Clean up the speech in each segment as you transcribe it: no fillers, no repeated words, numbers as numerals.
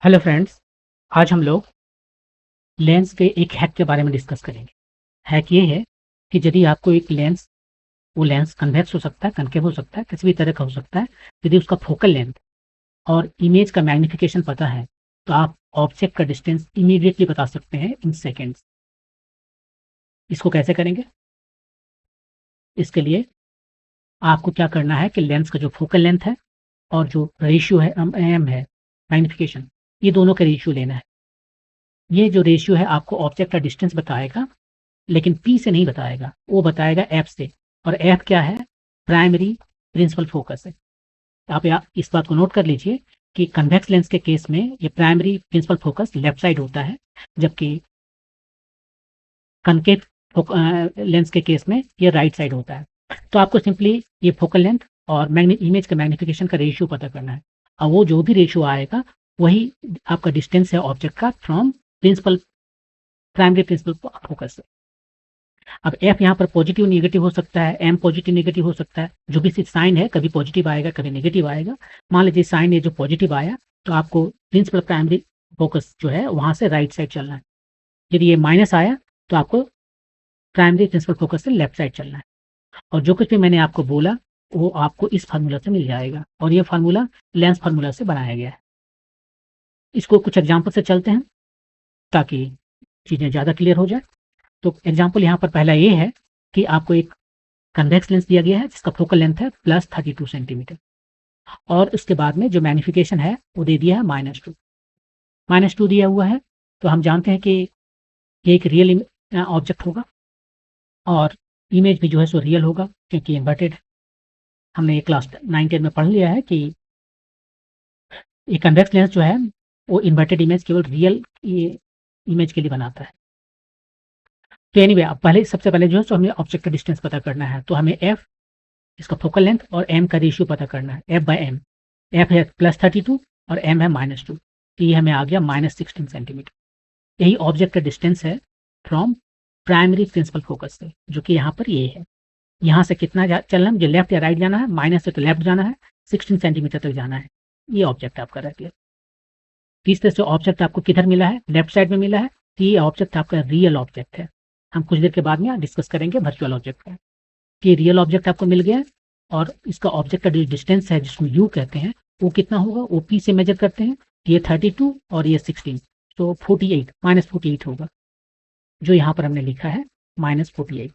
Hello friends. आज हम लोग लेंस के एक हैक के बारे में डिस्कस करेंगे। हैक ये है कि यदि आपको एक लेंस, वो लेंस कन्वेक्स हो सकता है, कनकेव हो सकता है, किसी भी तरह का हो सकता है। यदि उसका फोकल लेंथ और इमेज का मैग्निफिकेशन पता है तो आप ऑब्जेक्ट का डिस्टेंस इमीडिएटली बता सकते हैं इन सेकेंड्स। इसको कैसे करेंगे? इसके लिए आपको क्या करना है कि लेंस का जो फोकल लेंथ है और जो रेशियो है एम है मैग्निफिकेशन, ये दोनों का रेशियो लेना है। ये जो रेशियो है आपको ऑब्जेक्ट का डिस्टेंस बताएगा, लेकिन पी से नहीं बताएगा, वो बताएगा एफ से। और एफ क्या है? प्राइमरी प्रिंसिपल फोकस है। आप इस बात को नोट कर लीजिए कि कन्वेक्स लेंस के केस में ये primary principal focus left side होता है, जबकि कनकेव लेंस के केस में ये राइट साइड होता है। तो आपको सिंपली ये फोकल लेंथ और इमेज का मैग्निफिकेशन का रेशियो पता करना है, और वो जो भी रेशियो आएगा वही आपका डिस्टेंस है ऑब्जेक्ट का from principal primary principal focus से। अब एफ यहाँ पर पॉजिटिव नेगेटिव हो सकता है, एम पॉजिटिव नेगेटिव हो सकता है। जो भी साइन है कभी पॉजिटिव आएगा कभी नेगेटिव आएगा। मान लीजिए साइन है जो पॉजिटिव आया तो आपको प्रिंसिपल प्राइमरी फोकस जो है वहां से राइट साइड चलना है। यदि ये माइनस आया तो आपको प्राइमरी प्रिंसिपल फोकस से लेफ्ट साइड चलना है। और जो कुछ भी मैंने आपको बोला वो आपको इस फार्मूला से मिल जाएगा, और ये फार्मूला लेंस फार्मूला से बनाया गया है। इसको कुछ एग्जाम्पल से चलते हैं ताकि चीज़ें ज़्यादा क्लियर हो जाए। तो एग्जाम्पल यहाँ पर पहला ये है कि आपको एक कन्वेक्स लेंस दिया गया है जिसका फोकल लेंथ है +32 सेंटीमीटर, और उसके बाद में जो मैग्निफिकेशन है वो दे दिया है -2 दिया हुआ है। तो हम जानते हैं कि ये एक रियल ऑब्जेक्ट होगा, और इमेज भी जो है सो रियल होगा क्योंकि इन्वर्टेड है। हमने ये क्लास 9-10 में पढ़ लिया है कि ये कन्वेक्स लेंस जो है वो इन्वर्टेड इमेज केवल रियल इमेज के लिए बनाता है। तो एनीवे अब सबसे पहले जो है सो हमें ऑब्जेक्ट का डिस्टेंस पता करना है। तो हमें एफ, इसका फोकल लेंथ और एम का रेशियो पता करना है, एफ बाय एम। एफ है +32 और एम है -2, तो ये हमें आ गया -16 सेंटीमीटर। यही ऑब्जेक्ट का डिस्टेंस है फ्रॉम प्राइमरी प्रिंसिपल फोकस से, जो कि यहाँ पर ये है। यहाँ से कितना चलना है, मुझे लेफ्ट या राइट जाना है? माइनस से तो लेफ्ट जाना है, 16 सेंटीमीटर तक जाना है। ये ऑब्जेक्ट आपका रह गया। इस तरह से ऑब्जेक्ट आपको किधर मिला है? लेफ्ट साइड में मिला है। तो ये ऑब्जेक्ट आपका रियल ऑब्जेक्ट है। हम कुछ देर के बाद में डिस्कस करेंगे वर्चुअल ऑब्जेक्ट का। ये रियल ऑब्जेक्ट आपको मिल गया, और इसका ऑब्जेक्ट का जो डिस्टेंस है जिसको यू कहते हैं वो कितना होगा? वो पी से मेजर करते हैं। ये 32 और ये 16, तो 48 -48 होगा, जो यहाँ पर हमने लिखा है -48।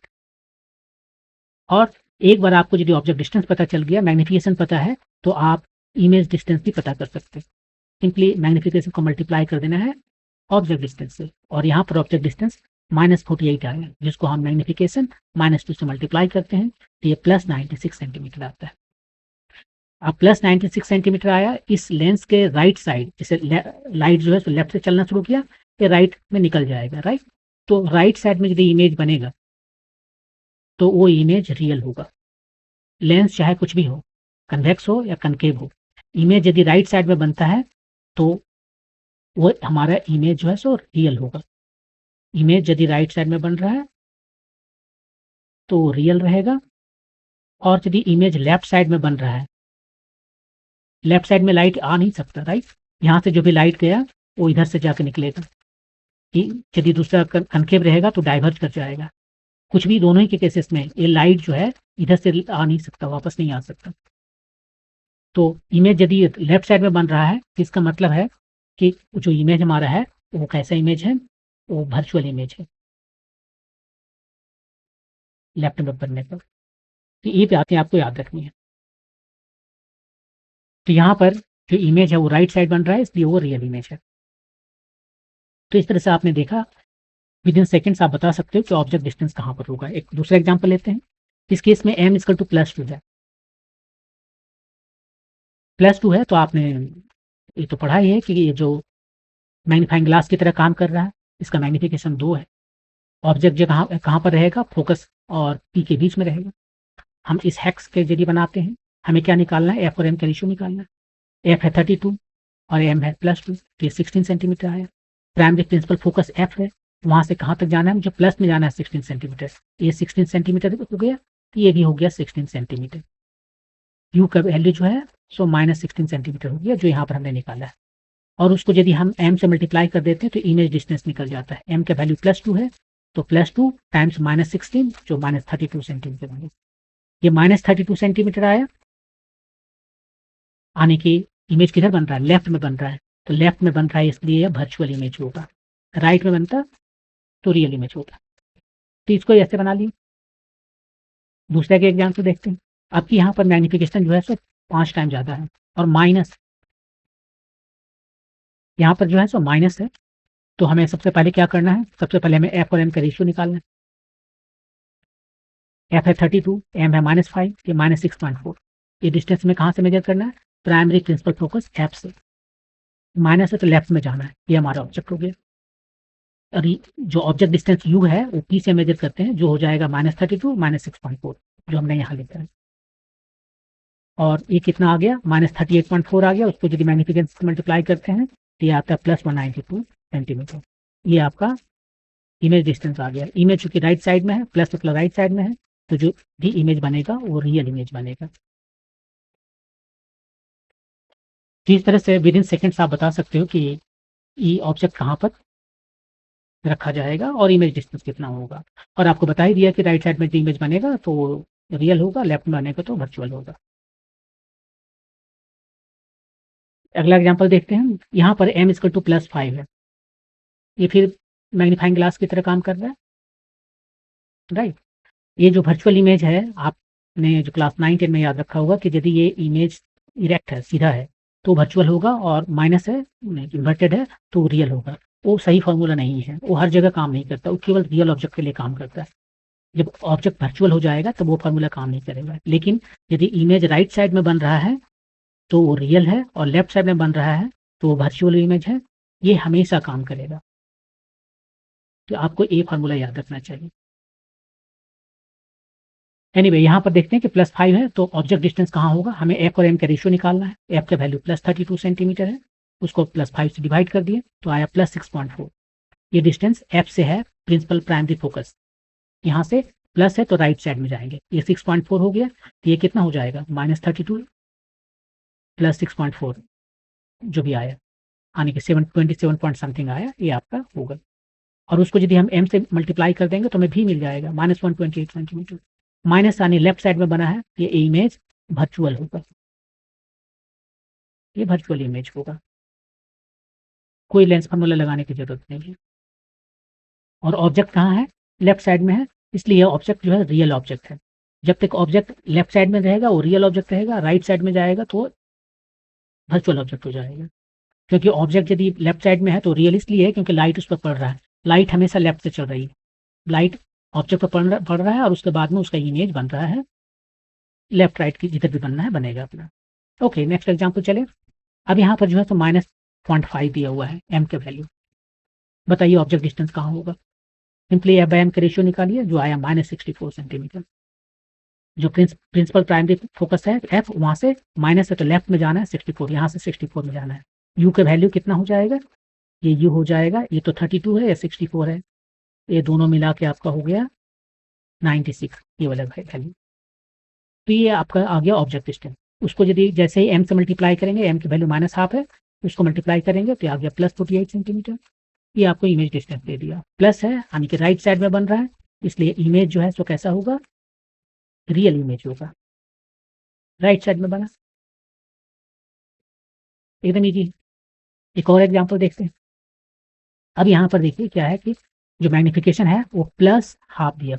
और एक बार आपको यदि ऑब्जेक्ट डिस्टेंस पता चल गया, मैग्निफिकेशन पता है, तो आप इमेज डिस्टेंस भी पता कर सकते हैं। सिंपली मैग्निफिकेशन को मल्टीप्लाई कर देना है ऑब्जेक्ट डिस्टेंस से, और यहाँ पर ऑब्जेक्ट डिस्टेंस -48 आया, जिसको हम मैग्निफिकेशन -2 से मल्टीप्लाई करते हैं, तो ये +96 सेंटीमीटर आता है। अब +96 सेंटीमीटर आया। इस लेंस के राइट साइड, जैसे लाइट जो है तो लेफ्ट से चलना शुरू किया, ये राइट में निकल जाएगा, राइट। तो राइट साइड में यदि इमेज बनेगा तो वो इमेज रियल होगा। लेंस चाहे कुछ भी हो, कन्वेक्स हो या कनकेव हो, इमेज यदि राइट साइड में बनता है तो वो हमारा इमेज जो है सो रियल होगा। इमेज यदि राइट साइड में बन रहा है तो वो रियल रहेगा, और यदि इमेज लेफ्ट साइड में बन रहा है, लेफ्ट साइड में लाइट आ नहीं सकता, राइट। यहाँ से जो भी लाइट गया वो इधर से जाकर निकलेगा। यदि दूसरा कनकेव रहेगा तो डाइवर्ज कर जाएगा। कुछ भी, दोनों ही के केसेस में ये लाइट जो है इधर से आ नहीं सकता, वापस नहीं आ सकता। तो इमेज यदि लेफ्ट साइड में बन रहा है तो इसका मतलब है कि जो इमेज हमारा है वो कैसा इमेज है? वो वर्चुअल इमेज है लेफ्ट में बनने पर। तो ये बातें आपको याद रखनी है। तो यहाँ पर जो इमेज है वो राइट साइड बन रहा है, इसलिए वो रियल इमेज है। तो इस तरह से आपने देखा, विद इन सेकेंड्स आप बता सकते हो कि ऑब्जेक्ट डिस्टेंस कहाँ पर होगा। एक दूसरा एग्जाम्पल लेते हैं। इस केस में m = +2 है। +2 है तो आपने ये तो पढ़ा ही है कि ये जो मैग्नीफाइंग ग्लास की तरह काम कर रहा है, इसका मैग्निफिकेशन 2 है। ऑब्जेक्ट जो कहाँ कहाँ पर रहेगा? फोकस और पी के बीच में रहेगा। हम इस हैक्स के जरिए बनाते हैं। हमें क्या निकालना है? एफ और एम का रेशियो निकालना है। एफ है 32 और एम है +2, तो ये 16 सेंटीमीटर आया। प्राइमरी प्रिंसिपल फोकस एफ है, वहां से कहाँ तक जाना है? मुझे प्लस में जाना है 16 सेंटीमीटर। ये 16 सेंटीमीटर हो गया, तो ये भी हो गया 16 सेंटीमीटर। यू का वैल्यू जो है सो -16 सेंटीमीटर हो गया, जो यहाँ पर हमने निकाला है। और उसको यदि हम m से मल्टीप्लाई कर देते हैं तो इमेज डिस्टेंस निकल जाता है। m का वैल्यू +2 है तो +2 टाइम्स -16 जो -32 सेंटीमीटर बनेगा। ये -32 सेंटीमीटर आया। आने की इमेज किधर बन रहा है? लेफ्ट में बन रहा है। तो लेफ्ट में बन रहा है इसलिए यह वर्चुअल इमेज होगा। राइट में बनता तो रियल इमेज होगा। तो इसको ऐसे बना लिए। दूसरे के एग्जाम्पल देखते हैं। अब की यहाँ पर मैग्निफिकेशन जो है सो 5 टाइम ज़्यादा है और माइनस यहाँ पर जो है सो माइनस है। तो हमें सबसे पहले क्या करना है? सबसे पहले हमें एफ और एम का रेशियो निकालना है। एफ है 32, एम है -5, ये -6.4। ये डिस्टेंस में कहाँ से मेजर करना है? प्राइमरी प्रिंसिपल फोकस एफ से। माइनस है तो लेफ्ट में जाना है। ये हमारा ऑब्जेक्ट हो गया। और जो ऑब्जेक्ट डिस्टेंस यू है वो पी से मेजर करते हैं, जो हो जाएगा -32 -6.4 जो हमने यहाँ लिखा है। और ये कितना आ गया? -38.4 आ गया। उसको यदि मैग्निफिकेशन से मल्टीप्लाई करते हैं तो ये आता है +192 सेंटीमीटर। ये आपका इमेज डिस्टेंस आ गया। इमेज चूंकि राइट साइड में है, प्लस मतलब राइट साइड में है, तो जो भी इमेज बनेगा वो रियल इमेज बनेगा। तो इस तरह से विद इन सेकेंड्स आप बता सकते हो कि ये ऑब्जेक्ट कहाँ पर रखा जाएगा और इमेज डिस्टेंस कितना होगा। और आपको बता ही दिया कि राइट साइड में जो इमेज बनेगा तो रियल होगा, लेफ्ट में बनेगा तो वर्चुअल होगा। अगला एग्जांपल देखते हैं। यहाँ पर m = +5 है। ये फिर मैग्नीफाइंग ग्लास की तरह काम कर रहा है, राइट। ये जो वर्चुअल इमेज है, आपने जो क्लास 9 10 में याद रखा होगा कि यदि ये इमेज इरेक्ट है, सीधा है, तो वर्चुअल होगा, और माइनस है, इन्वर्टेड है, तो रियल होगा। वो सही फॉर्मूला नहीं है, वो हर जगह काम नहीं करता, वो केवल रियल ऑब्जेक्ट के लिए काम करता है। जब ऑब्जेक्ट वर्चुअल हो जाएगा तब वो फॉर्मूला काम नहीं करेगा। लेकिन यदि इमेज राइट साइड में बन रहा है तो वो रियल है, और लेफ्ट साइड में बन रहा है तो वो वर्चुअल इमेज है। ये हमेशा काम करेगा। तो आपको ये फार्मूला याद रखना चाहिए। एनीवे यहाँ पर देखते हैं कि +5 है तो ऑब्जेक्ट डिस्टेंस कहाँ होगा? हमें एफ और एम का रेशियो निकालना है। एफ का वैल्यू +32 सेंटीमीटर है, उसको +5 से डिवाइड कर दिए तो आया +6.4। ये डिस्टेंस एफ से है प्रिंसिपल प्राइमरी फोकस। यहाँ से प्लस है तो राइट साइड में जाएंगे। ये 6.4 हो गया, तो ये कितना हो जाएगा? -32 + 6.4 जो भी आया, आने के 27 पॉइंट समथिंग आया, ये आपका होगा। और उसको यदि हम m से मल्टीप्लाई कर देंगे तो हमें भी मिल जाएगा -128 सेंटीमीटर। माइनस आने लेफ्ट साइड में बना है, ये इमेज वर्चुअल होगा, ये वर्चुअल इमेज होगा। कोई लेंस फार्मूला लगाने की जरूरत नहीं है। और ऑब्जेक्ट कहाँ है? लेफ्ट साइड में है, इसलिए ऑब्जेक्ट जो है रियल ऑब्जेक्ट है। जब तक ऑब्जेक्ट लेफ्ट साइड में रहेगा वो रियल ऑब्जेक्ट रहेगा, राइट साइड में जाएगा तो वर्चुअल ऑब्जेक्ट हो जाएगा। क्योंकि ऑब्जेक्ट यदि लेफ्ट साइड में है तो रियल इसलिए है क्योंकि लाइट उस पर पड़ रहा है। लाइट हमेशा लेफ्ट से चल रही है, लाइट ऑब्जेक्ट पर पड़ रहा है और उसके बाद में उसका इमेज बन रहा है। लेफ्ट राइट की जिधर भी बनना है बनेगा अपना। ओके, नेक्स्ट एग्जाम्पल चले। अब यहाँ पर जो है तो -0.5 दिया हुआ है m का वैल्यू। बताइए ऑब्जेक्ट डिस्टेंस कहाँ होगा? सिंपली एफ बाय एम का रेशियो निकालिए, जो आया -64 सेंटीमीटर। जो प्रिंसिपल प्राइमरी फोकस है एफ, वहां से माइनस है तो लेफ्ट में जाना है 64, यहाँ से 64 में जाना है। यू का वैल्यू कितना हो जाएगा? ये यू हो जाएगा, ये तो 32 है या 64 है, ये दोनों मिला के आपका हो गया 96, ये वाला वैल्यू। तो ये आपका आ गया ऑब्जेक्ट डिस्टेंस। उसको यदि जैसे ही m से मल्टीप्लाई करेंगे, m की वैल्यू -1/2 है, उसको मल्टीप्लाई करेंगे तो आ गया +48 सेंटीमीटर। ये आपको इमेज डिस्टेंस दे दिया। प्लस है यानी कि राइट साइड में बन रहा है, इसलिए इमेज जो है सो कैसा होगा? रियल इमेज होगा, राइट साइड में बना, एकदम ईजी। एक और एग्जाम्पल देखते हैं। अब यहाँ पर देखिए क्या है कि जो मैग्निफिकेशन है वो +12 दिया।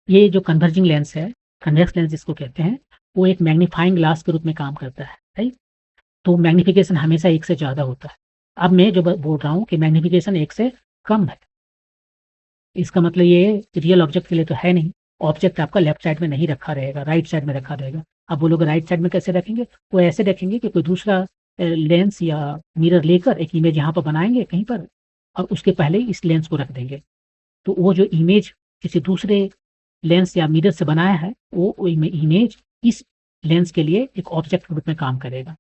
ये जो कन्वर्जिंग लेंस है, कन्वेक्स लेंस जिसको कहते हैं, वो एक मैग्नीफाइंग ग्लास के रूप में काम करता है, राइट। तो मैग्निफिकेशन हमेशा 1 से ज़्यादा होता है। अब मैं जो बोल रहा हूँ कि मैग्निफिकेशन 1 से कम है, इसका मतलब ये रियल ऑब्जेक्ट के लिए तो है नहीं। ऑब्जेक्ट आपका लेफ्ट साइड में नहीं रखा रहेगा, राइट साइड में रखा रहेगा। अब वो लोग राइट साइड में कैसे रखेंगे? वो ऐसे रखेंगे कि कोई दूसरा लेंस या मिरर लेकर एक इमेज यहाँ पर बनाएंगे कहीं पर, और उसके पहले ही इस लेंस को रख देंगे। तो वो जो इमेज किसी दूसरे लेंस या मिरर से बनाया है, वो इमेज इस लेंस के लिए एक ऑब्जेक्ट के रूप में काम करेगा,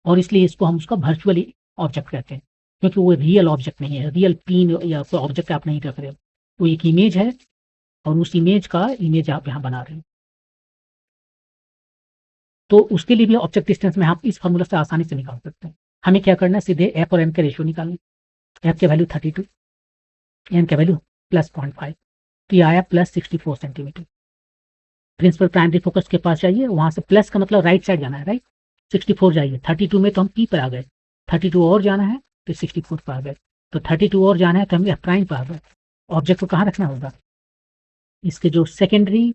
और इसलिए इसको हम उसका वर्चुअली ऑब्जेक्ट कहते हैं, क्योंकि वो रियल ऑब्जेक्ट नहीं है। रियल पिन या कोई ऑब्जेक्ट आप नहीं रख रहे हो, वो एक इमेज है, और उस इमेज का इमेज आप यहाँ बना रहे हो। तो उसके लिए भी ऑब्जेक्ट डिस्टेंस में आप इस फॉर्मूला से आसानी से निकाल सकते हैं। हमें क्या करना है, सीधे एफ और एम के रेशियो निकालना। एफ के वैल्यू 32, एम के वैल्यू +0.5, तो ये आया +64 सेंटीमीटर। प्रिंसिपल प्राइमरी फोकस के पास जाइए, वहां से प्लस का मतलब राइट साइड जाना है, राइट। 64 जाइए, 32 में तो हम पी पर आ गए, 32 और जाना है तो 64 पर आ गए, तो 32 और जाना है तो हम एफ प्राइम पर आ गए। ऑब्जेक्ट को कहाँ रखना होगा, इसके जो सेकेंडरी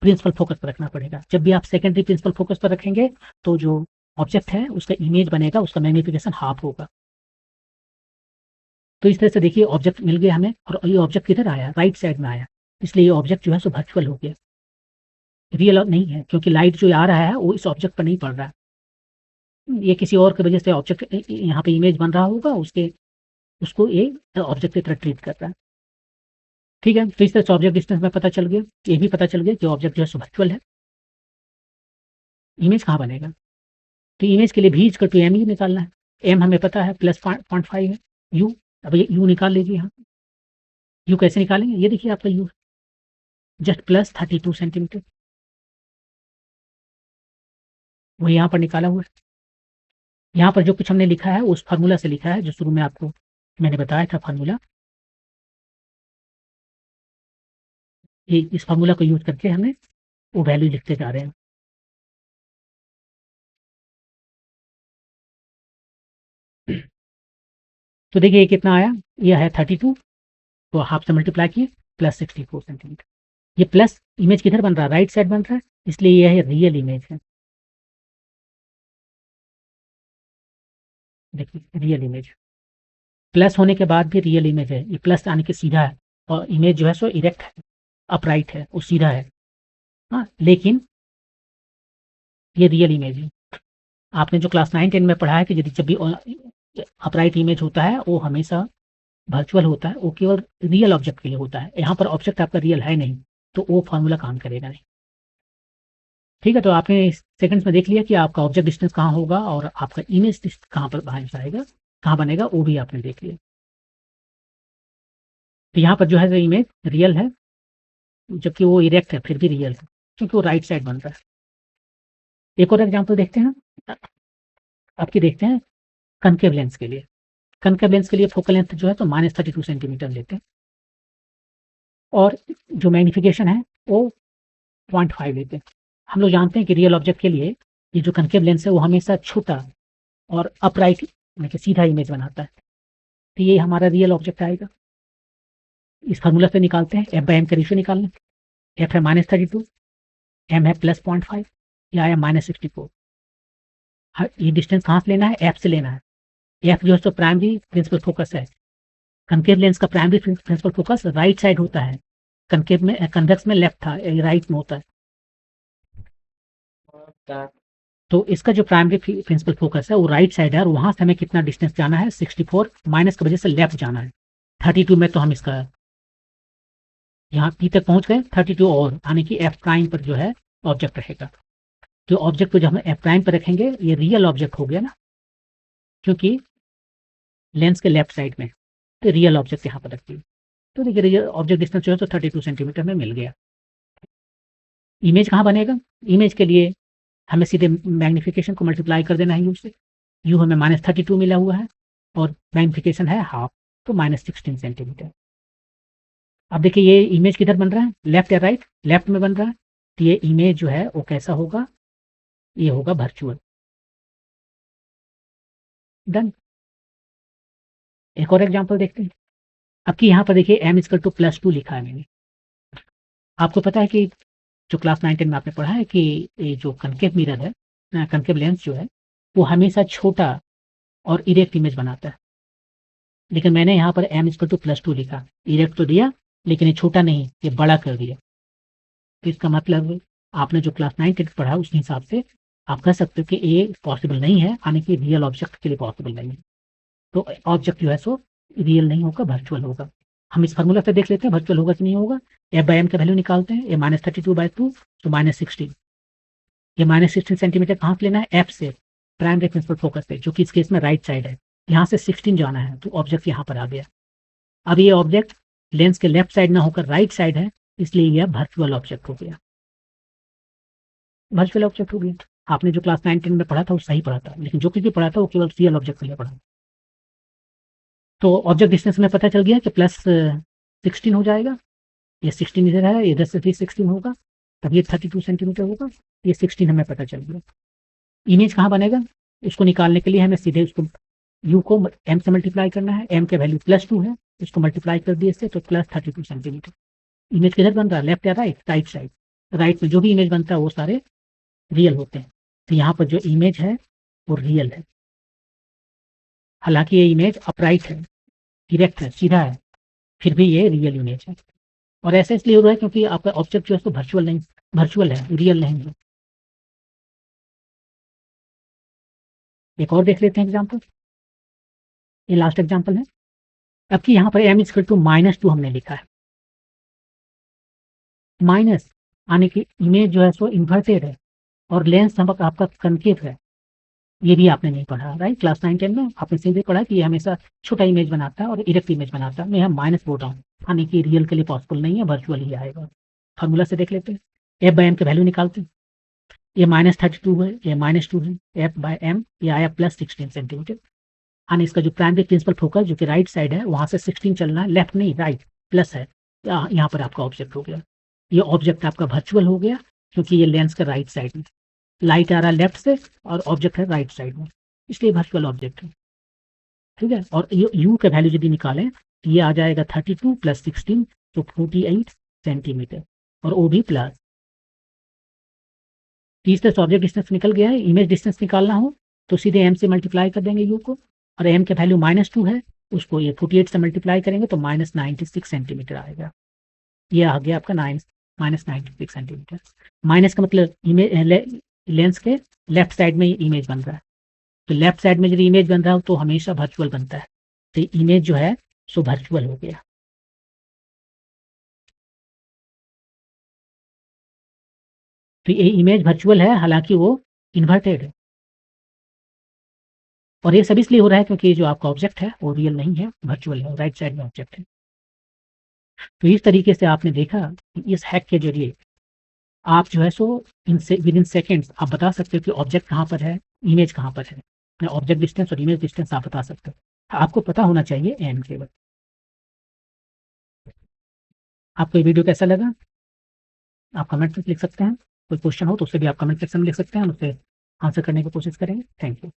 प्रिंसिपल फोकस पर रखना पड़ेगा। जब भी आप सेकेंडरी प्रिंसिपल फोकस पर रखेंगे तो जो ऑब्जेक्ट है उसका इमेज बनेगा, उसका मैग्निफिकेशन हाफ होगा। तो इस तरह से देखिए ऑब्जेक्ट मिल गया हमें, और ये ऑब्जेक्ट किधर आया, राइट साइड में आया, इसलिए ये ऑब्जेक्ट जो है सो वर्चुअल हो गया, रियल नहीं है, क्योंकि लाइट जो आ रहा है वो इस ऑब्जेक्ट पर नहीं पड़ रहा है, ये किसी और की वजह से ऑब्जेक्ट यहाँ पे इमेज बन रहा होगा, उसको ये ऑब्जेक्ट की तरह ट्रीट कर रहा है। ठीक है, तो इस तरह से ऑब्जेक्ट डिस्टेंस में पता चल गया, ये भी पता चल गया कि ऑब्जेक्ट जो है वर्चुअल है। इमेज कहाँ बनेगा, तो इमेज के लिए भी इसका 2m ही निकालना है। m हमें पता है +0.5 है, u, अब ये u निकाल लीजिए। यहाँ u कैसे निकालेंगे, ये देखिए आपका u जस्ट +32 सेंटीमीटर, वो यहाँ पर निकाला हुआ है। यहाँ पर जो कुछ हमने लिखा है उस फार्मूला से लिखा है जो शुरू में आपको मैंने बताया था फार्मूला, ये इस फार्मूला को यूज करके हमें वो वैल्यू लिखते जा रहे हैं। तो देखिए ये कितना आया, ये है 32, तो हाफ से मल्टीप्लाई किए, +64 सेंटीमीटर। ये प्लस इमेज किधर बन रहा है, राइट साइड बन रहा है, इसलिए यह है रियल इमेज है। देखिए रियल इमेज, प्लस होने के बाद भी रियल इमेज है, ये प्लस आने के सीधा है, और इमेज जो है सो इरेक्ट है, अपराइट है, वो सीधा है। हाँ, लेकिन ये रियल इमेज है। आपने जो क्लास 9-10 में पढ़ा है कि यदि जब भी अपराइट इमेज होता है वो हमेशा वर्चुअल होता है, वो केवल रियल ऑब्जेक्ट के लिए होता है। यहाँ पर ऑब्जेक्ट आपका रियल है नहीं, तो वो फॉर्मूला काम करेगा नहीं। ठीक है, तो आपने सेकंड्स में देख लिया कि आपका ऑब्जेक्ट डिस्टेंस कहाँ होगा और आपका इमेज कहाँ पर आएगा, कहाँ बनेगा, वो भी आपने देख लिया। तो यहाँ पर जो है इमेज रियल है, जबकि वो इरेक्ट है फिर भी रियल है, क्योंकि वो राइट साइड बन रहा है। एक और एग्जाम्पल देखते हैं, आपकी देखते हैं कनकेव लेंस के लिए। कनकेव लेंस के लिए फोकल लेंथ जो है तो -32 सेंटीमीटर लेते हैं, और जो मैग्निफिकेशन है वो 0.5 लेते हैं। हम लोग जानते हैं कि रियल ऑब्जेक्ट के लिए ये जो कनकेव लेंस है वो हमेशा छोटा और अपराइट यानी सीधा इमेज बनाता है, तो ये हमारा रियल ऑब्जेक्ट आएगा। इस फार्मूला से निकालते हैं, f/m का रेशियो निकालना, f है -32, m है +0.5, या आया -64। ये डिस्टेंस कहाँ से लेना है, f से लेना है। f जो है तो प्राइमरी प्रिंसिपल फोकस है, कनकेव लेंस का primary principal focus right side होता है, कनकेव में कन्वेक्स में लेफ्ट था, राइट में होता है। तो इसका जो प्राइमरी प्रिंसिपल फोकस है वो राइट साइड है, और वहां से हमें कितना डिस्टेंस जाना है, 64, माइनस की वजह से लेफ्ट जाना है। 32 में तो हम इसका यहाँ पी तक पहुंच गए, 32 और यानी कि एफ प्राइम पर जो है ऑब्जेक्ट रहेगा। तो ऑब्जेक्ट को जब हम एफ प्राइम पर रखेंगे ये रियल ऑब्जेक्ट हो गया ना, क्योंकि लेंस के लेफ्ट साइड में, तो रियल ऑब्जेक्ट यहाँ पर रखिए। तो देखिए रियल ऑब्जेक्ट डिस्टेंस जो है तो 32 सेंटीमीटर में मिल गया। इमेज कहाँ बनेगा, इमेज के लिए हमें सीधे मैग्निफिकेशन को मल्टीप्लाई कर देना है यू से। यू हमें -32 मिला हुआ है और मैग्निफिकेशन है हाफ, तो -16 सेंटीमीटर। अब देखिए ये इमेज किधर बन रहा है, लेफ्ट या राइट, लेफ्ट में बन रहा है, तो ये इमेज जो है वो कैसा होगा, ये होगा वर्चुअल। डन। एक और एग्जांपल देखते हैं। अब कि यहाँ पर देखिए m = +2 लिखा है मैंने। आपको पता है कि जो क्लास 9-10 में आपने पढ़ा है कि ये जो कनकेव मिरर है, कनकेव लेंस जो है वो हमेशा छोटा और इरेक्ट इमेज बनाता है, लेकिन मैंने यहाँ पर m = +2 लिखा। इरेक्ट तो दिया लेकिन ये छोटा नहीं, ये बड़ा कर दिया। तो इसका मतलब आपने जो क्लास 9-10 पढ़ा उस हिसाब से आप कह सकते हो कि ये पॉसिबल नहीं है, यानी कि रियल ऑब्जेक्ट के लिए पॉसिबल नहीं है। तो ऑब्जेक्ट जो है सो रियल नहीं होगा, वर्चुअल होगा। हम इस फार्मूला से देख लेते हैं वर्चुअल होगा कि नहीं होगा। f/m का वैल्यू निकालते हैं, ये -32/2 तो -16। ये -16 सेंटीमीटर कहाँ से लेना है, f से, प्राइमरी प्रिंसिपल फोकस से, जो कि इस केस में राइट साइड है। यहाँ से 16 जाना है, तो ऑब्जेक्ट यहाँ पर आ गया। अब ये ऑब्जेक्ट लेंस के लेफ्ट साइड ना होकर राइट साइड है, इसलिए यह वर्चुअल ऑब्जेक्ट हो गया, वर्चुअल ऑब्जेक्ट हो गया। आपने जो क्लास 9-10 में पढ़ा था वो सही पढ़ा था, लेकिन जो कुछ भी पढ़ा था वो केवल रियल ऑब्जेक्ट के लिए पढ़ा। तो ऑब्जेक्ट डिस्टेंस में पता चल गया कि प्लस 16 हो जाएगा। ये 16 इधर है, इधर से भी 16 होगा, तब ये 32 सेंटीमीटर होगा। ये 16 हमें पता चल गया। इमेज कहाँ बनेगा, इसको निकालने के लिए हमें सीधे उसको यू को एम से मल्टीप्लाई करना है। एम के वैल्यू +2 है, इसको मल्टीप्लाई कर दिए इससे, तो प्लस 32 सेंटीमीटर। इमेज किधर बन रहा है, लेफ्ट या राइट, राइट साइड। राइट में जो भी इमेज बनता है वो सारे रियल होते हैं। तो यहाँ पर जो इमेज है वो रियल है। हालांकि ये इमेज अपराइट है, डायरेक्ट है, सीधा है, फिर भी ये रियल इमेज है। और ऐसा इसलिए हो रहा है क्योंकि आपका ऑब्जेक्ट जो है तो वर्चुअल है, रियल नहीं है। एक और देख लेते हैं एग्जाम्पल, ये लास्ट एग्जाम्पल है। अब कि यहाँ पर m इक्वल टू -2 हमने लिखा है, माइनस आने की इमेज जो है सो इन्वर्टेड है और लेंस नमक आपका कनकेव है। ये भी आपने नहीं पढ़ा, राइट। क्लास 9-10 में आपने सीधे पढ़ा कि ये हमेशा छोटा इमेज बनाता है और इरेक्ट इमेज बनाता है। मैं यहाँ माइनस बोल रहा हूँ, यानी कि रियल के लिए पॉसिबल नहीं है, वर्चुअल ही आएगा। फार्मूला से देख लेते हैं, f/m के वैल्यू निकालते हैं। ये -32 है, ये -2 है, f/m ये आया +16 सेंटीमीटर। यानी इसका जो प्राइमरी प्रिंसिपल फोकस जो कि राइट साइड है वहां से 16 चल रहा है, लेफ्ट नहीं राइट, प्लस है। यहाँ पर आपका ऑब्जेक्ट हो गया। ये ऑब्जेक्ट आपका वर्चुअल हो गया क्योंकि ये लेंस का राइट साइड में, लाइट आ रहा है लेफ्ट से और ऑब्जेक्ट है राइट साइड में, इसलिए वर्चुअल ऑब्जेक्ट है। ठीक है, और यू का वैल्यू यदि निकालें तो ये आ जाएगा 32 + 16 तो 48 सेंटीमीटर, और ओ भी प्लस। तीसरे से ऑब्जेक्ट डिस्टेंस निकल गया है। इमेज डिस्टेंस निकालना हो तो सीधे एम से मल्टीप्लाई कर देंगे यू को, और एम के वैल्यू -2 है, उसको ये 48 से मल्टीप्लाई करेंगे तो -96 सेंटीमीटर आएगा। ये आ गया आपका -96 सेंटीमीटर। माइनस का मतलब इमेज लेंस के लेफ्ट साइड में इमेज बन रहा है, तो लेफ्ट साइड में यदि इमेज बन रहा हो तो हमेशा वर्चुअल बनता है, तो इमेज जो है सो वर्चुअल हो गया। तो ये इमेज वर्चुअल है, हालांकि वो इन्वर्टेड है। और ये सब इसलिए हो रहा है क्योंकि जो आपका ऑब्जेक्ट है वो रियल नहीं है, वर्चुअल है, राइट साइड में ऑब्जेक्ट है। तो इस तरीके से आपने देखा कि इस हैक के जरिए आप जो है सो विद इन सेकेंड्स आप बता सकते हो कि ऑब्जेक्ट कहाँ पर है, इमेज कहाँ पर है। ऑब्जेक्ट डिस्टेंस और इमेज डिस्टेंस आप बता सकते हो, आपको पता होना चाहिए एम केवल। आपको ये वीडियो कैसा लगा आप कमेंट में लिख सकते हैं, कोई क्वेश्चन हो तो उससे भी आप कमेंट सेक्शन में लिख सकते हैं, हम उससे आंसर करने की कोशिश करेंगे। Thank you.